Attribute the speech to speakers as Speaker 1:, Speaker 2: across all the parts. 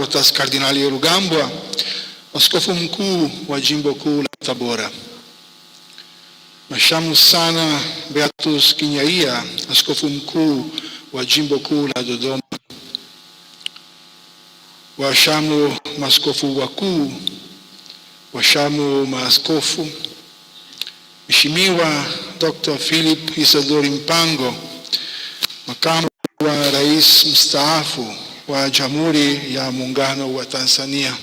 Speaker 1: Protas Kardinali Rugambwa, askofu mkuu wa jimbo kuu la Tabora. Mhashamu sana Beatus Kinyaia, askofu mkuu wa jimbo kuu la Dodoma. Washamu maaskofu wakuu, washamu maaskofu, Mheshimiwa Dr. Philip Isidori Mpango, makamu wa rais mstaafu wa Jamhuri ya Muungano wa Tanzania.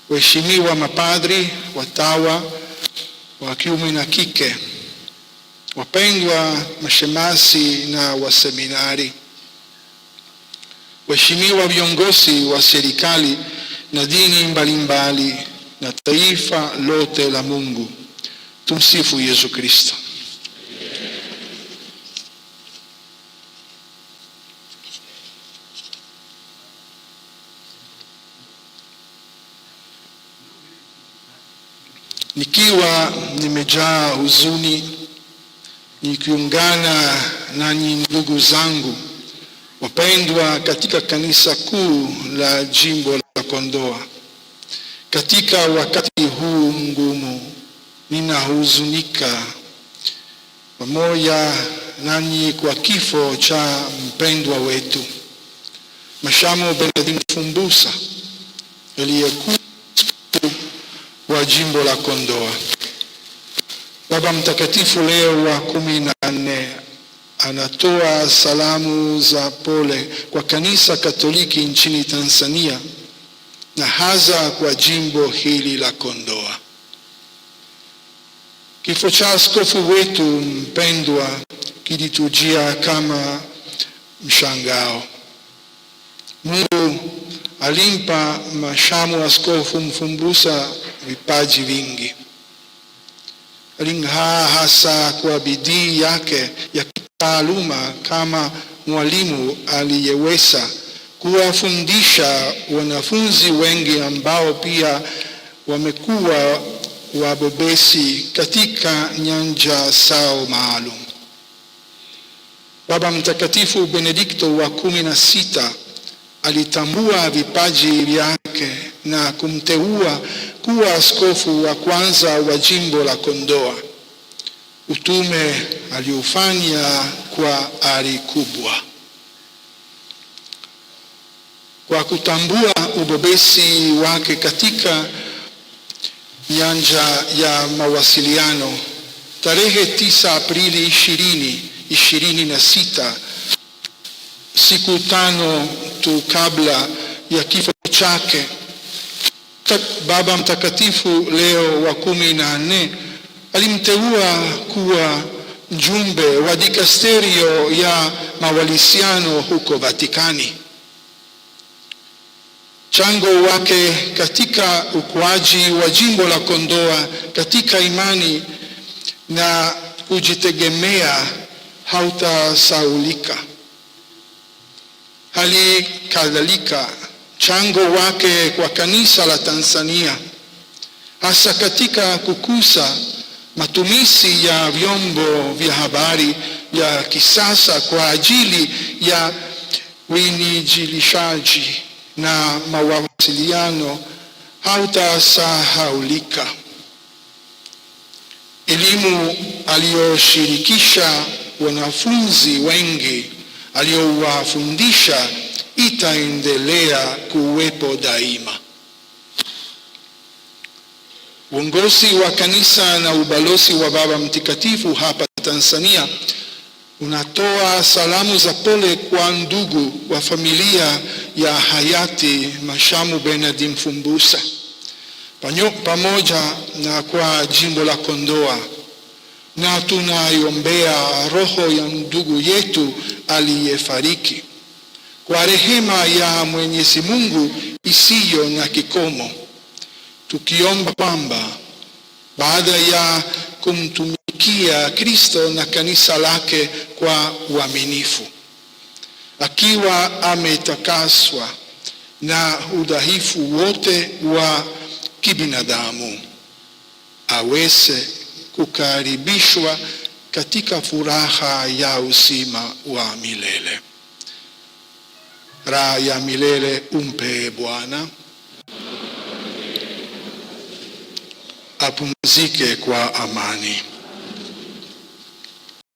Speaker 1: Waheshimiwa mapadri, watawa wa kiume na kike, wapendwa mashemasi na waseminari, waheshimiwa viongozi wa serikali na dini mbalimbali na taifa lote la Mungu. Tumsifu Yesu Kristo. Nikiwa nimejaa huzuni, nikiungana nanyi ndugu zangu wapendwa katika kanisa kuu la jimbo la Kondoa, katika wakati huu mgumu, ninahuzunika pamoja nanyi kwa kifo cha mpendwa wetu Mhashamu Benedict Mfumbusa, aliyekuwa wa jimbo la Kondoa. Baba Mtakatifu Leo wa 14 anatoa salamu za pole kwa kanisa Katoliki nchini Tanzania na hasa kwa jimbo hili la Kondoa. Kifo cha askofu wetu mpendwa kilitujia kama mshangao. Mungu alimpa Mhashamu Askofu Mfumbusa vipaji vingi. Aling'aa hasa kwa bidii yake ya kitaaluma kama mwalimu aliyeweza kuwafundisha wanafunzi wengi ambao pia wamekuwa wabobezi katika nyanja zao maalum. Baba Mtakatifu Benedikto wa 16 alitambua vipaji vyake na kumteua kuwa askofu wa kwanza wa jimbo la Kondoa, utume aliofanya kwa ari kubwa. Kwa kutambua ubobezi wake katika nyanja ya mawasiliano, tarehe 9 Aprili 2026, siku 5 tu kabla ya kifo chake, Baba Mtakatifu Leo wa 14 alimteua kuwa mjumbe wa dikasterio ya mawasiliano huko Vatikani. Chango wake katika ukuaji wa jimbo la Kondoa katika imani na kujitegemea hautasahaulika. Hali kadhalika chango wake kwa kanisa la Tanzania, hasa katika kukuza matumizi ya vyombo vya habari ya kisasa kwa ajili ya uinjilishaji na mawasiliano hautasahaulika. Elimu aliyoshirikisha wanafunzi wengi aliyowafundisha itaendelea kuwepo daima. Uongozi wa kanisa na ubalozi wa Baba Mtakatifu hapa Tanzania unatoa salamu za pole kwa ndugu wa familia ya hayati Mhashamu Benedict Mfumbusa pamoja na kwa jimbo la Kondoa, na tunaiombea roho ya ndugu yetu aliyefariki kwa rehema ya Mwenyezi Mungu isiyo na kikomo, tukiomba kwamba baada ya kumtumikia Kristo na kanisa lake kwa uaminifu, akiwa ametakaswa na udhaifu wote wa kibinadamu, aweze kukaribishwa katika furaha ya uzima wa milele. raha ya milele umpe Bwana, apumzike kwa amani.